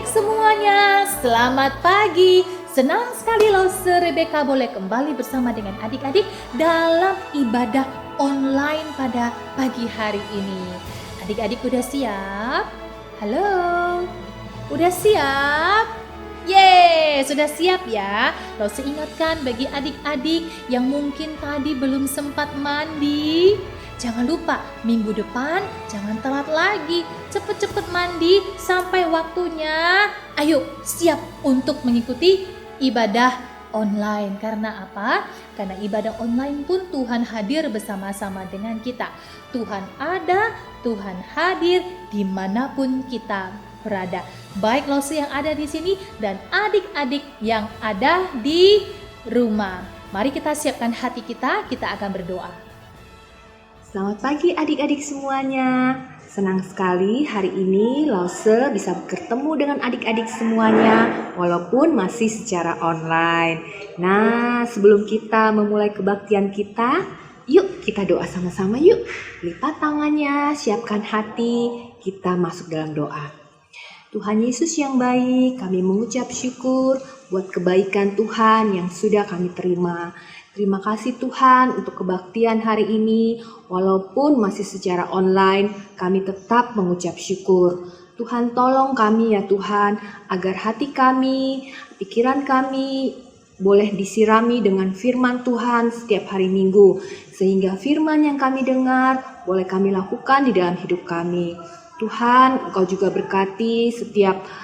adik-adik semuanya, selamat pagi. Senang sekali loh Rebecca boleh kembali bersama dengan adik-adik dalam ibadah online pada pagi hari ini. Adik-adik udah siap? Halo? Udah siap? Yeay, sudah siap ya? Lose ingatkan bagi adik-adik yang mungkin tadi belum sempat mandi, jangan lupa minggu depan jangan telat lagi. Cepet-cepet mandi sampai waktunya. Ayo siap untuk mengikuti ibadah online. Karena apa? Karena ibadah online pun Tuhan hadir bersama-sama dengan kita. Tuhan ada, Tuhan hadir dimanapun kita berada. Baik Lose yang ada di sini dan adik-adik yang ada di rumah. Mari kita siapkan hati kita akan berdoa. Selamat pagi adik-adik semuanya. Senang sekali hari ini Lose bisa bertemu dengan adik-adik semuanya walaupun masih secara online. Nah, sebelum kita memulai kebaktian kita, yuk kita doa sama-sama yuk. Lipat tangannya, siapkan hati, kita masuk dalam doa. Tuhan Yesus yang baik, kami mengucap syukur buat kebaikan Tuhan yang sudah kami terima. Terima kasih Tuhan untuk kebaktian hari ini, walaupun masih secara online, kami tetap mengucap syukur. Tuhan tolong kami ya Tuhan, agar hati kami, pikiran kami boleh disirami dengan firman Tuhan setiap hari Minggu, sehingga firman yang kami dengar boleh kami lakukan di dalam hidup kami. Tuhan, Engkau juga berkati setiap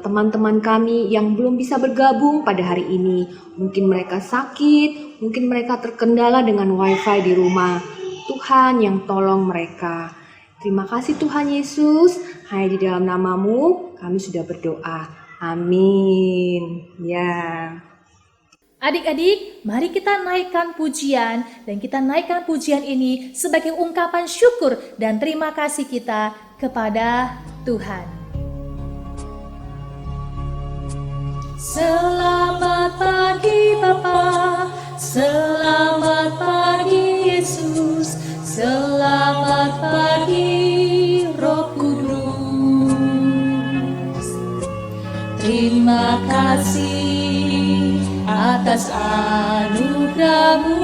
teman-teman kami yang belum bisa bergabung pada hari ini. Mungkin mereka sakit, mungkin mereka terkendala dengan wifi di rumah. Tuhan yang tolong mereka. Terima kasih Tuhan Yesus, hanya di dalam nama-Mu kami sudah berdoa. Amin. Ya. Adik-adik, mari kita naikkan pujian dan kita naikkan pujian ini sebagai ungkapan syukur dan terima kasih kita kepada Tuhan. Selamat pagi Bapa, selamat pagi Yesus, selamat pagi Roh Kudus. Terima kasih atas anugerah-Mu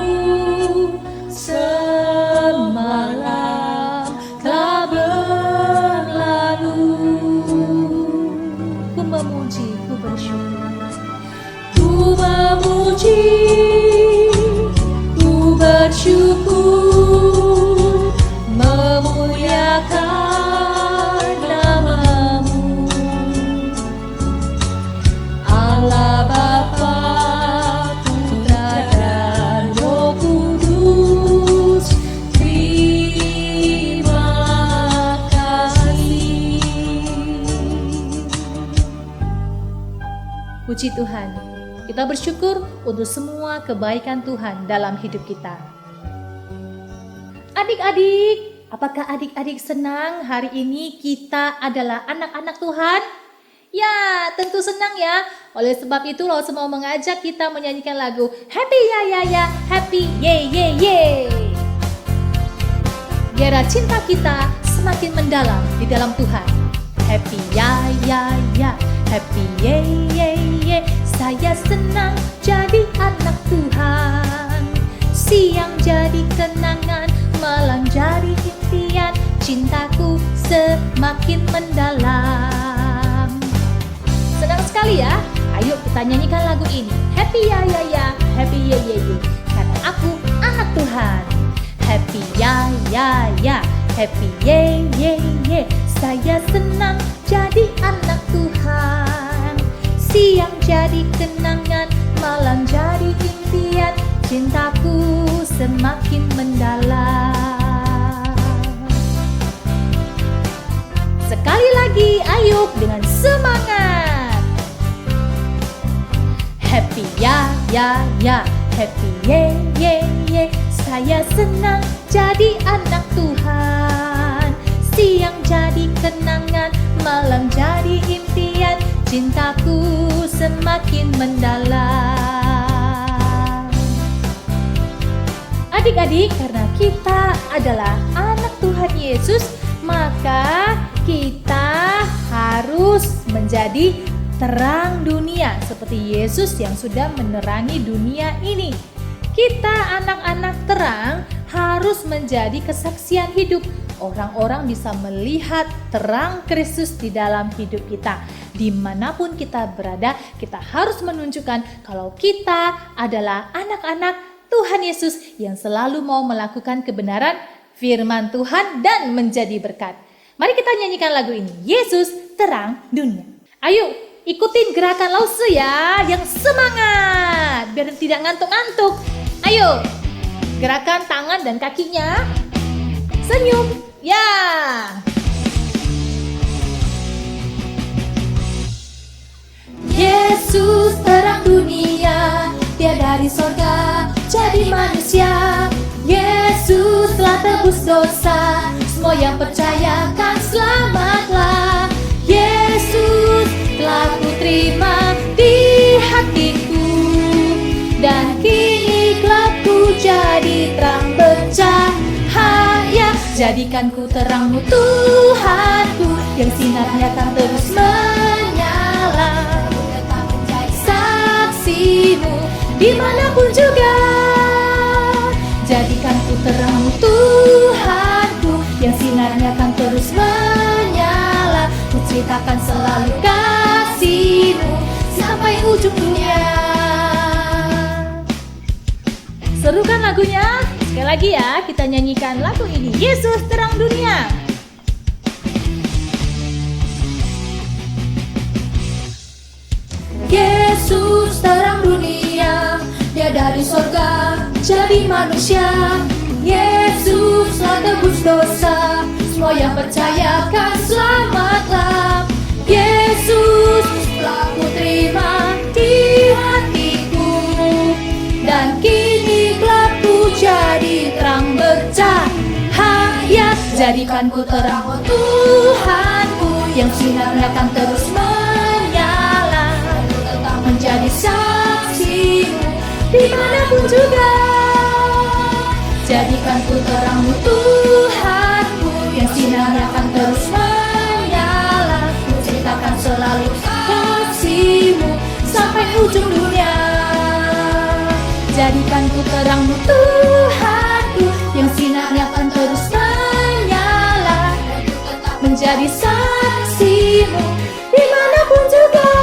semalam telah berlalu. Ku memuji, ku bersyukur. Ku memuji, ku bersyukur, memuliakan nama-Mu. Allah Bapa, Putra dan Roh Kudus, terima kasih. Puji Tuhan. Kita bersyukur untuk semua kebaikan Tuhan dalam hidup kita. Adik-adik, apakah adik-adik senang hari ini kita adalah anak-anak Tuhan? Ya, tentu senang ya. Oleh sebab itu Lose mau mengajak kita menyanyikan lagu Happy Ya Ya Ya, Happy Ye Ye Ye. Biar cinta kita semakin mendalam di dalam Tuhan. Happy Ya Ya Ya, Happy Ye Ye Ye. Saya senang jadi anak Tuhan. Siang jadi kenangan, malam jadi impian. Cintaku semakin mendalam. Senang sekali ya. Ayo kita nyanyikan lagu ini. Happy Ya Ya Ya, Happy Ye Ye Ye. Karena aku anak Tuhan. Happy Ya Ya Ya, Happy Ye Ye Ye. Saya senang jadi anak Tuhan. Siang jadi kenangan, malam jadi impian. Cintaku semakin mendalam. Sekali lagi, ayo dengan semangat. Happy Ya Ya Ya, Happy Ye Ye Ye. Saya senang jadi anak Tuhan. Siang jadi kenangan, malam jadi impian. Cintaku semakin mendalam. Adik-adik, karena kita adalah anak Tuhan Yesus, maka kita harus harus menjadi terang dunia seperti Yesus yang sudah menerangi dunia ini. Kita anak-anak terang harus menjadi kesaksian hidup. Orang-orang bisa melihat terang Kristus di dalam hidup kita. Dimanapun kita berada, kita harus menunjukkan kalau kita adalah anak-anak Tuhan Yesus yang selalu mau melakukan kebenaran firman Tuhan dan menjadi berkat. Mari kita nyanyikan lagu ini, Yesus Terang Dunia. Ayo ikutin gerakan Lause ya, yang semangat biar tidak ngantuk-ngantuk. Ayo, gerakan tangan dan kakinya. Senyum, ya. Yesus terang dunia, Dia dari sorga jadi manusia. Yesus telah tebus dosa, semua yang percaya kan selamatlah. Yesus telah kuterima di hatiku, dan kini gelapku jadi terang bercahaya. Jadikanku terangmu Tuhanku, yang sinarnya kan terus menyala. Saksimu dimanapun juga. Jadikanku terangmu Tuhanku, yang sinarnya kan terus menyala. Ku ceritakan selalu kasih-Mu sampai ujung dunia. Seru kan lagunya? Sekali lagi ya, kita nyanyikan lagu ini, Yesus Terang Dunia. Yesus terang dunia, Dia dari sorga jadi manusia. Yesus telah tebus dosa, semua yang percaya kan selamatlah. Yesus telah kuterima di hatiku, dan kini gelapku jadi terang bercahaya. Jadikanku terang Tuhanku, yang sinarnya kan terus menyala. Menjadi saksi-Mu dimanapun juga. Jadikanku terangmu Tuhanku, yang sinarnya akan terus menyala. Ku ceritakan selalu kasih-Mu sampai ujung dunia. Jadikanku terangmu Tuhanku, yang sinarnya akan terus menyala. Menjadi saksi-Mu dimanapun juga.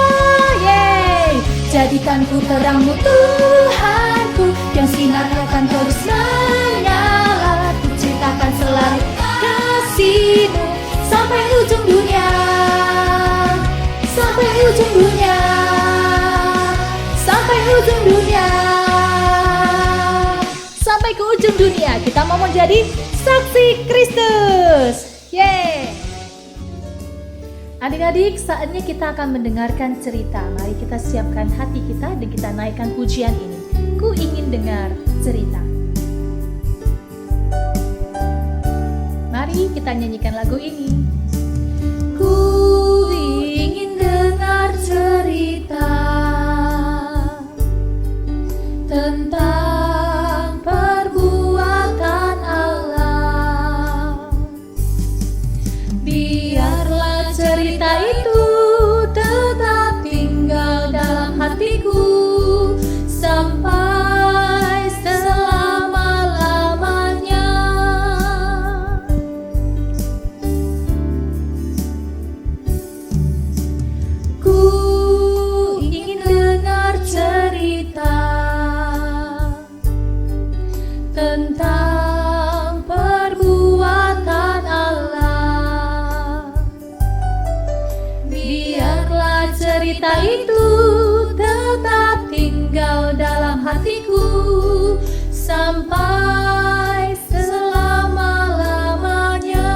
Jadikanku terangmu Tuhanku, yang sinarnya akan terus menyala. Ku ceritakan selalu kasih-Mu sampai ujung dunia. Sampai ujung dunia. Sampai ujung dunia. Sampai ke ujung dunia. Kita mau menjadi saksi Kristus. Yeay. Adik-adik, saatnya kita akan mendengarkan cerita. Mari kita siapkan hati kita dan kita naikkan pujian ini. Ku ingin dengar cerita. Mari kita nyanyikan lagu ini. Ku ingin dengar cerita tentang perbuatan Allah. Biarlah cerita itu tetap tinggal dalam hatiku sampai selama-lamanya. Ku ingin dengar cerita tentang perbuatan Allah. Biarlah cerita itu tetap tinggal dalam hatiku sampai selama-lamanya.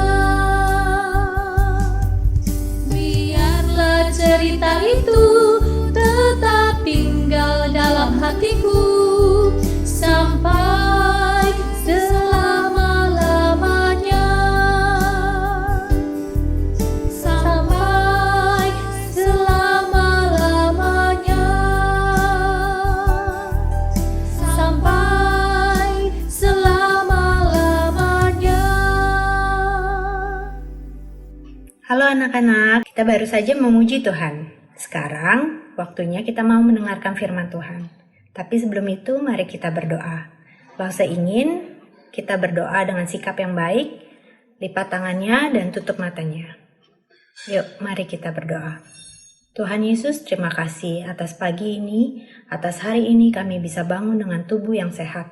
Biarlah cerita itu tetap tinggal dalam hatiku sampai selama-lamanya. Sampai selama-lamanya. Sampai selama-lamanya. Halo anak-anak, kita baru saja memuji Tuhan. Sekarang waktunya kita mau mendengarkan firman Tuhan. Tapi sebelum itu mari kita berdoa. Lause ingin kita berdoa dengan sikap yang baik, lipat tangannya dan tutup matanya. Yuk, mari kita berdoa. Tuhan Yesus, terima kasih atas pagi ini, atas hari ini kami bisa bangun dengan tubuh yang sehat.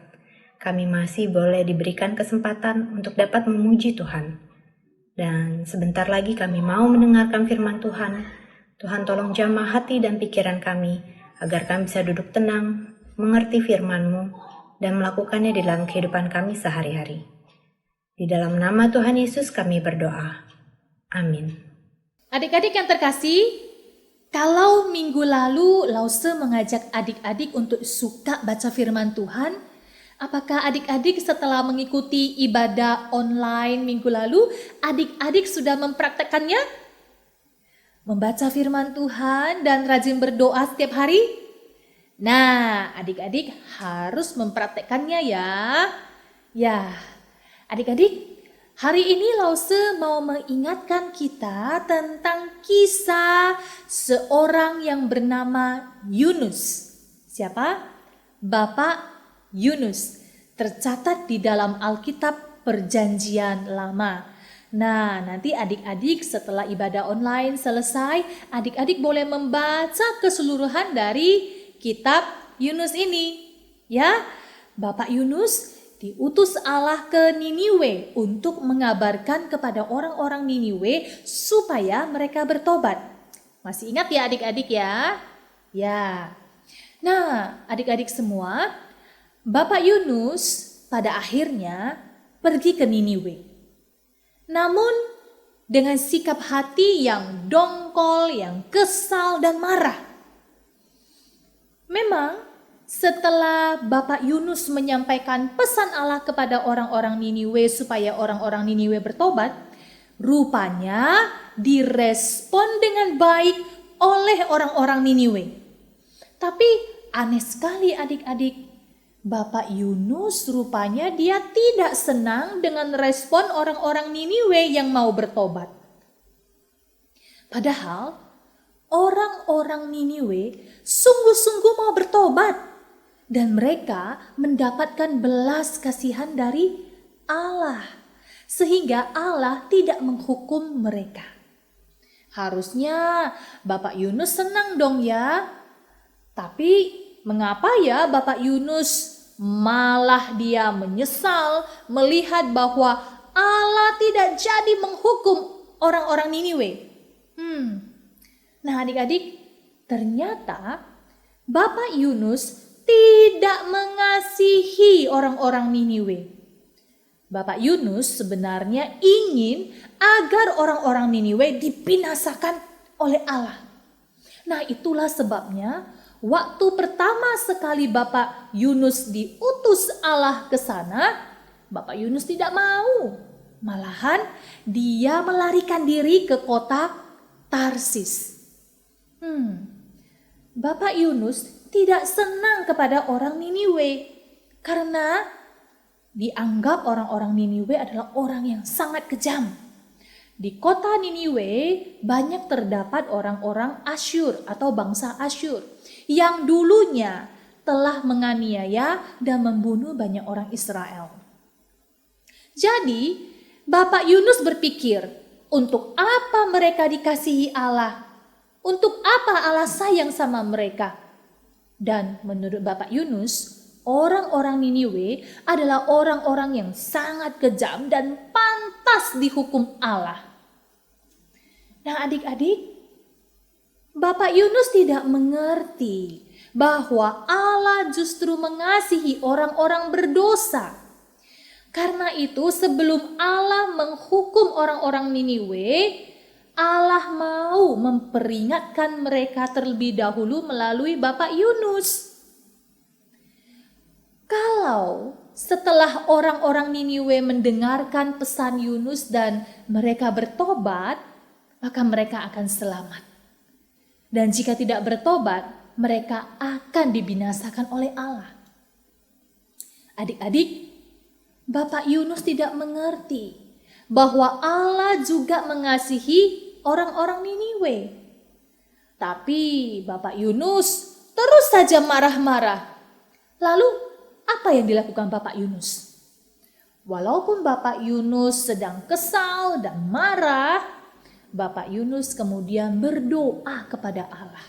Kami masih boleh diberikan kesempatan untuk dapat memuji Tuhan. Dan sebentar lagi kami mau mendengarkan firman Tuhan. Tuhan tolong jamah hati dan pikiran kami, agar kami bisa duduk tenang, mengerti firman-Mu, dan melakukannya di dalam kehidupan kami sehari-hari. Di dalam nama Tuhan Yesus kami berdoa. Amin. Adik-adik yang terkasih, kalau minggu lalu Lause mengajak adik-adik untuk suka baca firman Tuhan, apakah adik-adik setelah mengikuti ibadah online minggu lalu, adik-adik sudah mempraktekkannya? Membaca firman Tuhan dan rajin berdoa setiap hari? Nah, adik-adik harus mempraktekkannya ya. Ya, adik-adik, hari ini Lause mau mengingatkan kita tentang kisah seorang yang bernama Yunus. Siapa? Bapak Yunus, tercatat di dalam Alkitab Perjanjian Lama. Nah, nanti adik-adik setelah ibadah online selesai, adik-adik boleh membaca keseluruhan dari kitab Yunus ini. Ya, Bapak Yunus diutus Allah ke Niniwe untuk mengabarkan kepada orang-orang Niniwe supaya mereka bertobat. Masih ingat ya adik-adik ya? Ya. Nah, adik-adik semua, Bapak Yunus pada akhirnya pergi ke Niniwe. Namun dengan sikap hati yang dongkol, yang kesal dan marah. Memang setelah Bapak Yunus menyampaikan pesan Allah kepada orang-orang Niniwe supaya orang-orang Niniwe bertobat, rupanya direspon dengan baik oleh orang-orang Niniwe. Tapi aneh sekali adik-adik, Bapak Yunus rupanya dia tidak senang dengan respon orang-orang Niniwe yang mau bertobat. Padahal orang-orang Niniwe sungguh-sungguh mau bertobat dan mereka mendapatkan belas kasihan dari Allah sehingga Allah tidak menghukum mereka. Harusnya Bapak Yunus senang dong ya. Tapi mengapa ya Bapak Yunus malah dia menyesal melihat bahwa Allah tidak jadi menghukum orang-orang Niniwe? Nah adik-adik, ternyata Bapak Yunus tidak mengasihi orang-orang Niniwe. Bapak Yunus sebenarnya ingin agar orang-orang Niniwe dibinasakan oleh Allah. Nah itulah sebabnya waktu pertama sekali Bapak Yunus diutus Allah ke sana, Bapak Yunus tidak mau. Malahan dia melarikan diri ke kota Tarsis. Bapak Yunus tidak senang kepada orang Niniwe karena dianggap orang-orang Niniwe adalah orang yang sangat kejam. Di kota Niniwe banyak terdapat orang-orang Asyur atau bangsa Asyur yang dulunya telah menganiaya dan membunuh banyak orang Israel. Jadi Bapak Yunus berpikir, untuk apa mereka dikasihi Allah? Untuk apa Allah sayang sama mereka? Dan menurut Bapak Yunus, orang-orang Niniwe adalah orang-orang yang sangat kejam dan pantas dihukum Allah. Nah adik-adik, Bapak Yunus tidak mengerti bahwa Allah justru mengasihi orang-orang berdosa. Karena itu sebelum Allah menghukum orang-orang Niniwe, Allah mau memperingatkan mereka terlebih dahulu melalui Bapak Yunus. Kalau setelah orang-orang Niniwe mendengarkan pesan Yunus dan mereka bertobat, maka mereka akan selamat. Dan jika tidak bertobat, mereka akan dibinasakan oleh Allah. Adik-adik, Bapak Yunus tidak mengerti bahwa Allah juga mengasihi orang-orang Niniwe. Tapi Bapak Yunus terus saja marah-marah. Lalu apa yang dilakukan Bapak Yunus? Walaupun Bapak Yunus sedang kesal dan marah, Bapak Yunus kemudian berdoa kepada Allah.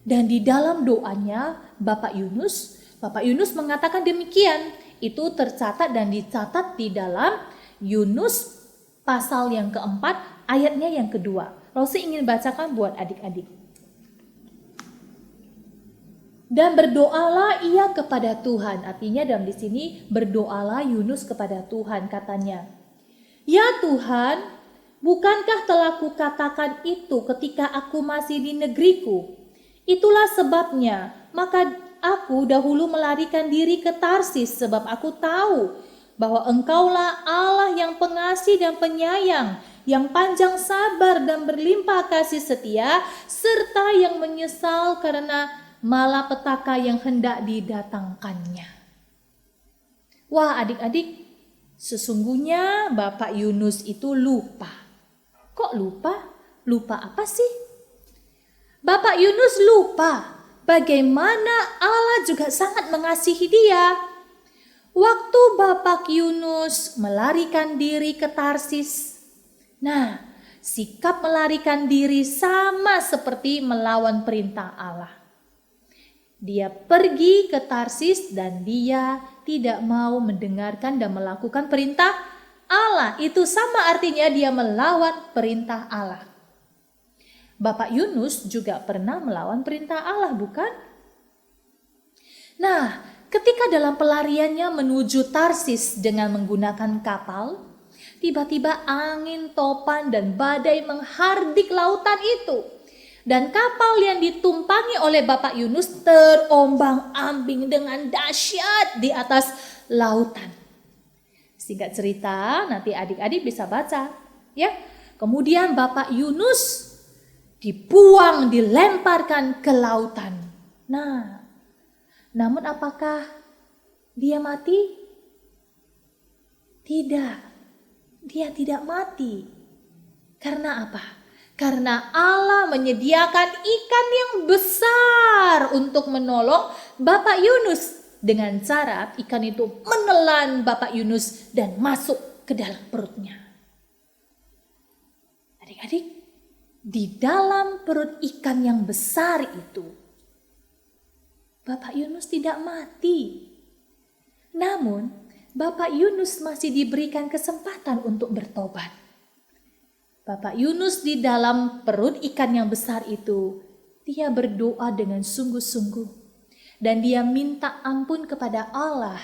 Dan di dalam doanya Bapak Yunus mengatakan demikian. Itu tercatat dan dicatat di dalam Yunus pasal yang keempat, ayatnya yang kedua. Rosi ingin bacakan buat adik-adik. Dan berdoalah ia kepada Tuhan. Artinya dalam di sini berdoalah Yunus kepada Tuhan, katanya. Ya Tuhan, bukankah telah kukatakan itu ketika aku masih di negeriku? Itulah sebabnya, maka aku dahulu melarikan diri ke Tarsis, sebab aku tahu bahwa Engkaulah Allah yang pengasih dan penyayang, yang panjang sabar dan berlimpah kasih setia, serta yang menyesal karena malapetaka yang hendak didatangkannya. Wah adik-adik, sesungguhnya Bapak Yunus itu lupa. Kok lupa? Lupa apa sih? Bapak Yunus lupa bagaimana Allah juga sangat mengasihi dia. Waktu Bapak Yunus melarikan diri ke Tarsis. Nah, sikap melarikan diri sama seperti melawan perintah Allah. Dia pergi ke Tarsis dan dia tidak mau mendengarkan dan melakukan perintah Allah. Itu sama artinya dia melawan perintah Allah. Bapak Yunus juga pernah melawan perintah Allah, bukan? Nah, ketika dalam pelariannya menuju Tarsis dengan menggunakan kapal, tiba-tiba angin topan dan badai menghardik lautan itu. Dan kapal yang ditumpangi oleh Bapak Yunus terombang-ambing dengan dahsyat di atas lautan. Singkat cerita, nanti adik-adik bisa baca, ya. Kemudian Bapak Yunus dibuang, dilemparkan ke lautan. Nah, namun apakah dia mati? Tidak, dia tidak mati. Karena apa? Karena Allah menyediakan ikan yang besar untuk menolong Bapak Yunus. Dengan cara ikan itu menelan Bapak Yunus dan masuk ke dalam perutnya. Adik-adik, di dalam perut ikan yang besar itu, Bapak Yunus tidak mati. Namun, Bapak Yunus masih diberikan kesempatan untuk bertobat. Bapak Yunus di dalam perut ikan yang besar itu, dia berdoa dengan sungguh-sungguh. Dan dia minta ampun kepada Allah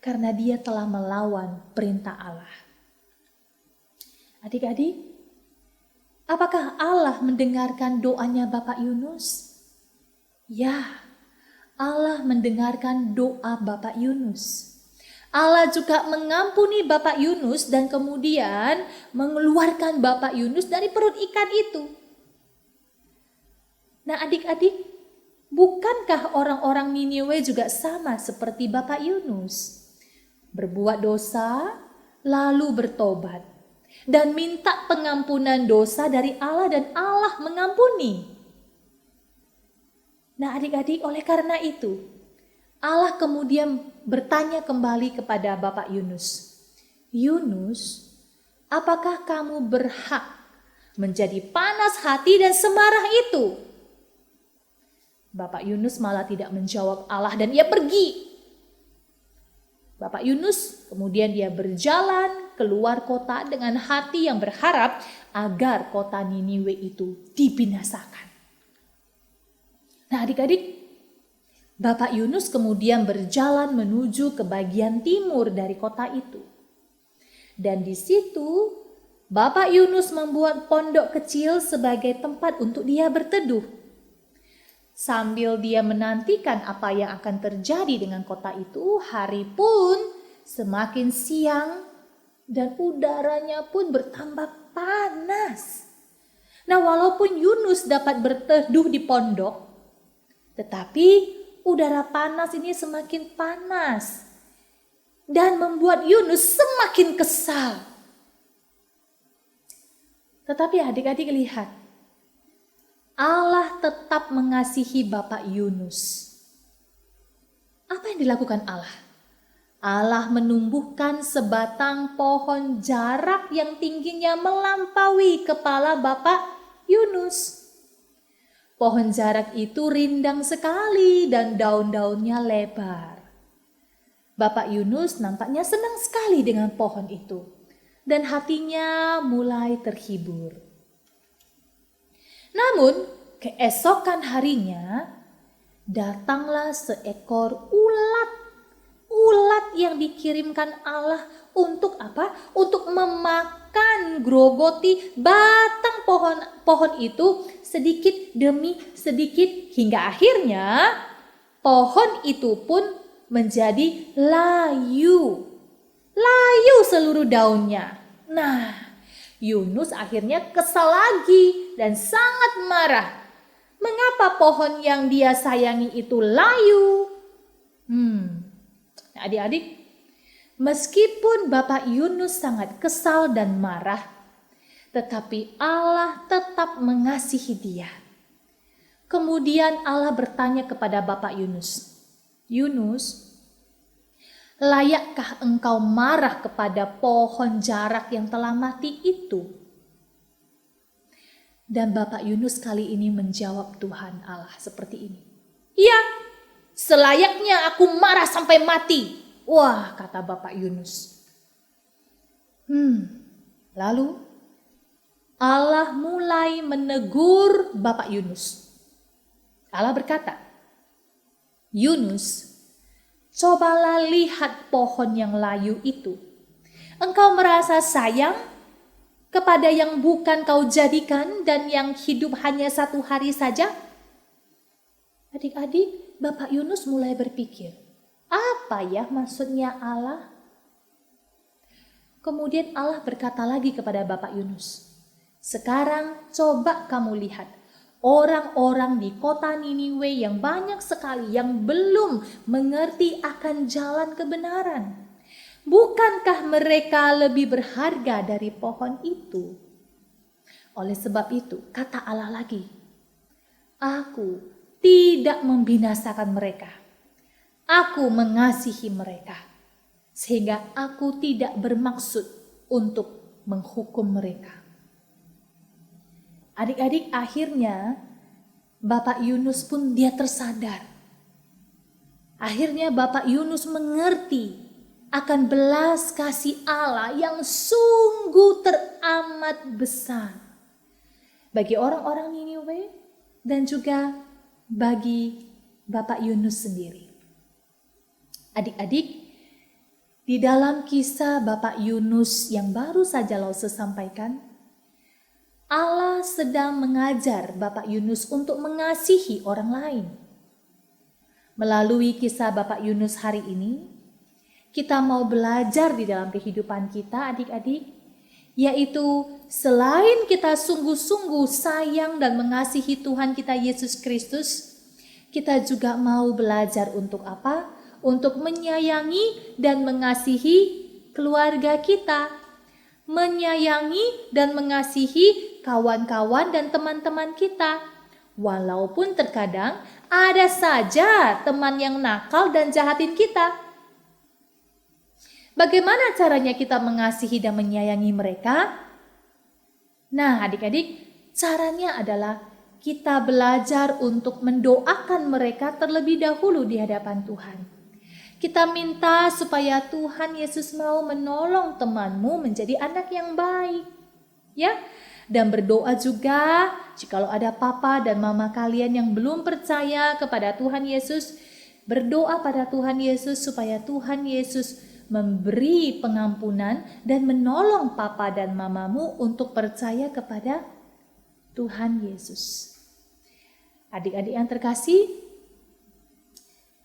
karena dia telah melawan perintah Allah. Adik-adik, apakah Allah mendengarkan doanya Bapak Yunus? Ya, Allah mendengarkan doa Bapak Yunus. Allah juga mengampuni Bapak Yunus dan kemudian mengeluarkan Bapak Yunus dari perut ikan itu. Nah adik-adik, bukankah orang-orang Niniwe juga sama seperti Bapak Yunus? Berbuat dosa, lalu bertobat. Dan minta pengampunan dosa dari Allah dan Allah mengampuni. Nah adik-adik, oleh karena itu, Allah kemudian bertanya kembali kepada Bapak Yunus. Yunus, apakah kamu berhak menjadi panas hati dan semarah itu? Bapak Yunus malah tidak menjawab Allah dan ia pergi. Bapak Yunus kemudian dia berjalan keluar kota dengan hati yang berharap agar kota Niniwe itu dibinasakan. Nah adik-adik, Bapak Yunus kemudian berjalan menuju ke bagian timur dari kota itu. Dan di situ Bapak Yunus membuat pondok kecil sebagai tempat untuk dia berteduh. Sambil dia menantikan apa yang akan terjadi dengan kota itu, hari pun semakin siang dan udaranya pun bertambah panas. Nah, walaupun Yunus dapat berteduh di pondok, tetapi udara panas ini semakin panas dan membuat Yunus semakin kesal. Tetapi adik-adik lihat, Allah tetap mengasihi Bapak Yunus. Apa yang dilakukan Allah? Allah menumbuhkan sebatang pohon jarak yang tingginya melampaui kepala Bapak Yunus. Pohon jarak itu rindang sekali dan daun-daunnya lebar. Bapak Yunus nampaknya senang sekali dengan pohon itu dan hatinya mulai terhibur. Namun keesokan harinya datanglah seekor ulat. Ulat yang dikirimkan Allah untuk apa? Untuk memakan, grogoti batang pohon itu sedikit demi sedikit hingga akhirnya pohon itu pun menjadi layu. Layu seluruh daunnya. Nah, Yunus akhirnya kesal lagi dan sangat marah. Mengapa pohon yang dia sayangi itu layu? Adik-adik, meskipun Bapak Yunus sangat kesal dan marah, tetapi Allah tetap mengasihi dia. Kemudian Allah bertanya kepada Bapak Yunus, "Yunus, layakkah engkau marah kepada pohon jarak yang telah mati itu?" Dan Bapak Yunus kali ini menjawab Tuhan Allah seperti ini. "Iya, selayaknya aku marah sampai mati." Wah, kata Bapak Yunus. Lalu Allah mulai menegur Bapak Yunus. Allah berkata, "Yunus, cobalah lihat pohon yang layu itu. Engkau merasa sayang kepada yang bukan kau jadikan dan yang hidup hanya 1 hari saja?" Adik-adik, Bapak Yunus mulai berpikir, apa ya maksudnya Allah? Kemudian Allah berkata lagi kepada Bapak Yunus, "Sekarang coba kamu lihat orang-orang di kota Niniwe yang banyak sekali yang belum mengerti akan jalan kebenaran. Bukankah mereka lebih berharga dari pohon itu? Oleh sebab itu, kata Allah lagi, Aku tidak membinasakan mereka. Aku mengasihi mereka, sehingga aku tidak bermaksud untuk menghukum mereka." Adik-adik, akhirnya Bapak Yunus pun dia tersadar. Akhirnya Bapak Yunus mengerti akan belas kasih Allah yang sungguh teramat besar bagi orang-orang Niniwe dan juga bagi Bapak Yunus sendiri. Adik-adik, di dalam kisah Bapak Yunus yang baru saja Lause sampaikan, Allah sedang mengajar Bapak Yunus untuk mengasihi orang lain. Melalui kisah Bapak Yunus hari ini, kita mau belajar di dalam kehidupan kita adik-adik, yaitu selain kita sungguh-sungguh sayang dan mengasihi Tuhan kita Yesus Kristus, kita juga mau belajar untuk apa? Untuk menyayangi dan mengasihi keluarga kita, menyayangi dan mengasihi kawan-kawan dan teman-teman kita. Walaupun terkadang ada saja teman yang nakal dan jahatin kita. Bagaimana caranya kita mengasihi dan menyayangi mereka? Nah, adik-adik, caranya adalah kita belajar untuk mendoakan mereka terlebih dahulu di hadapan Tuhan. Kita minta supaya Tuhan Yesus mau menolong temanmu menjadi anak yang baik. Ya, dan berdoa juga jikalau ada papa dan mama kalian yang belum percaya kepada Tuhan Yesus, berdoa pada Tuhan Yesus supaya Tuhan Yesus memberi pengampunan dan menolong papa dan mamamu untuk percaya kepada Tuhan Yesus. Adik-adik yang terkasih,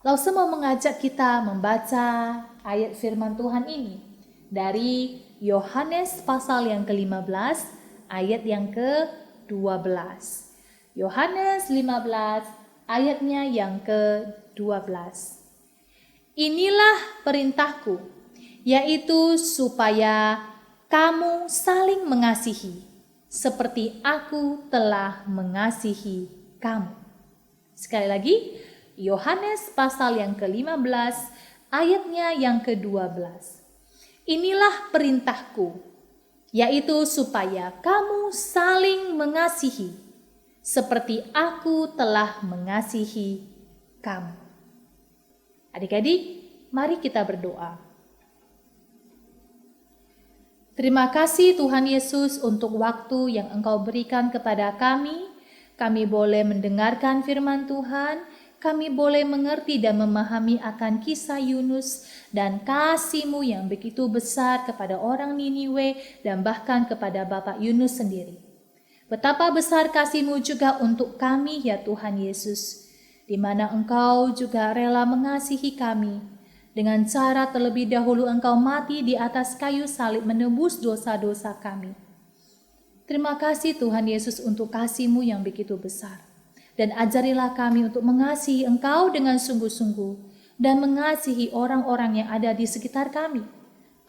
Lause mau mengajak kita membaca ayat firman Tuhan ini dari Yohanes pasal yang ke-15 ayat yang ke-12. Yohanes 15 ayatnya yang ke-12. "Inilah perintahku, yaitu supaya kamu saling mengasihi, seperti aku telah mengasihi kamu. Sekali lagi, Yohanes pasal yang ke-15 ayatnya yang ke-12. Inilah perintahku, yaitu supaya kamu saling mengasihi, seperti aku telah mengasihi kamu. Adik-adik, mari kita berdoa. Terima kasih Tuhan Yesus untuk waktu yang Engkau berikan kepada kami. Kami boleh mendengarkan firman Tuhan, kami boleh mengerti dan memahami akan kisah Yunus dan kasih-Mu yang begitu besar kepada orang Niniwe dan bahkan kepada Bapak Yunus sendiri. Betapa besar kasih-Mu juga untuk kami ya Tuhan Yesus, di mana Engkau juga rela mengasihi kami. Dengan cara terlebih dahulu Engkau mati di atas kayu salib menebus dosa-dosa kami. Terima kasih Tuhan Yesus untuk kasih-Mu yang begitu besar. Dan ajarilah kami untuk mengasihi Engkau dengan sungguh-sungguh dan mengasihi orang-orang yang ada di sekitar kami.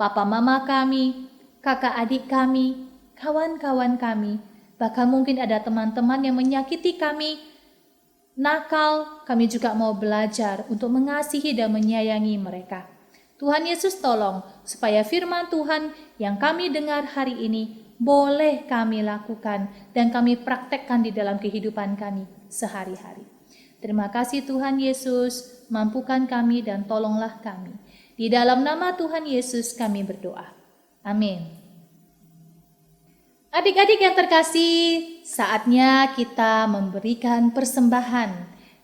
Papa mama kami, kakak adik kami, kawan-kawan kami, bahkan mungkin ada teman-teman yang menyakiti kami, nakal, kami juga mau belajar untuk mengasihi dan menyayangi mereka. Tuhan Yesus tolong supaya firman Tuhan yang kami dengar hari ini boleh kami lakukan dan kami praktekkan di dalam kehidupan kami sehari-hari. Terima kasih Tuhan Yesus, mampukan kami dan tolonglah kami. Di dalam nama Tuhan Yesus kami berdoa. Amin. Adik-adik yang terkasih, saatnya kita memberikan persembahan.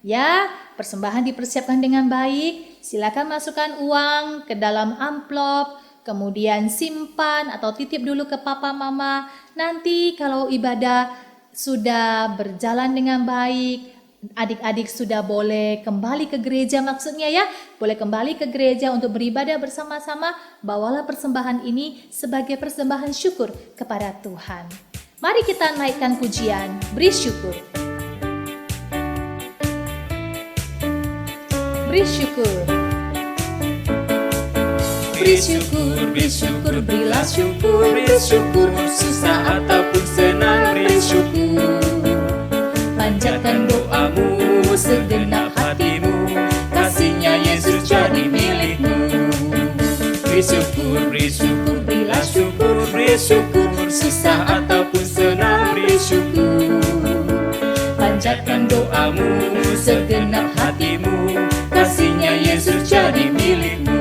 Ya, persembahan dipersiapkan dengan baik. Silakan masukkan uang ke dalam amplop, kemudian simpan atau titip dulu ke papa mama. Nanti kalau ibadah sudah berjalan dengan baik, adik-adik sudah boleh kembali ke gereja, maksudnya ya, boleh kembali ke gereja untuk beribadah bersama-sama. Bawalah persembahan ini sebagai persembahan syukur kepada Tuhan. Mari kita naikkan pujian, beri syukur. Beri syukur. Beri syukur, beri syukur, berilah syukur, beri syukur, susah ataupun senang, beri syukur. Panjatkan doamu, segenap hatimu, kasihnya Yesus jadi milikmu. Beri syukur, berilah syukur, beri syukur, susah ataupun senang, beri syukur. Panjatkan doamu, segenap hatimu, kasihnya Yesus jadi milikmu.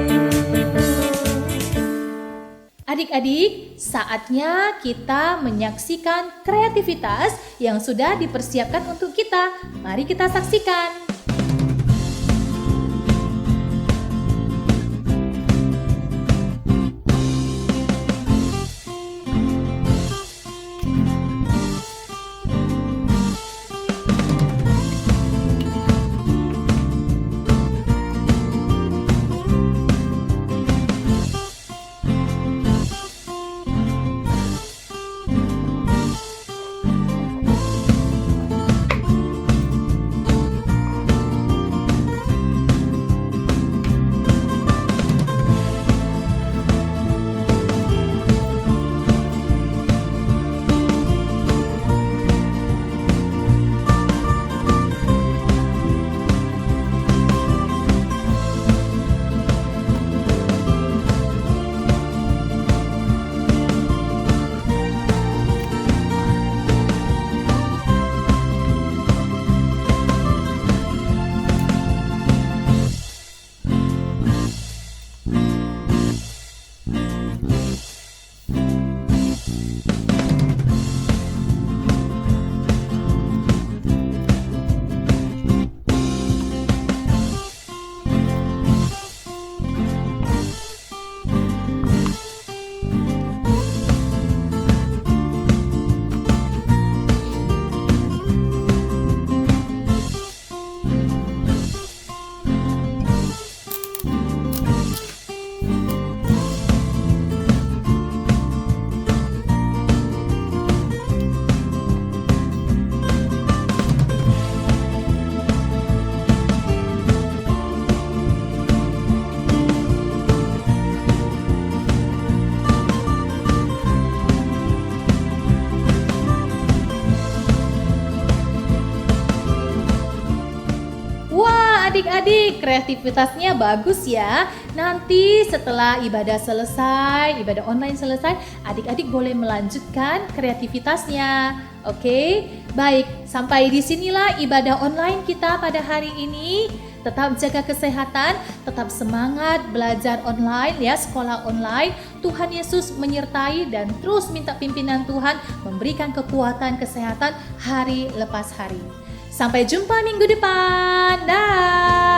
Adik-adik, saatnya kita menyaksikan kreativitas yang sudah dipersiapkan untuk kita. Mari kita saksikan. adik-adik, kreativitasnya bagus ya. Nanti setelah ibadah selesai, ibadah online selesai, adik-adik boleh melanjutkan kreativitasnya. Oke, baik. Sampai di sinilah ibadah online kita pada hari ini. Tetap jaga kesehatan, tetap semangat belajar online ya, sekolah online. Tuhan Yesus menyertai dan terus minta pimpinan Tuhan memberikan kekuatan kesehatan hari lepas hari. Sampai jumpa minggu depan. Dah.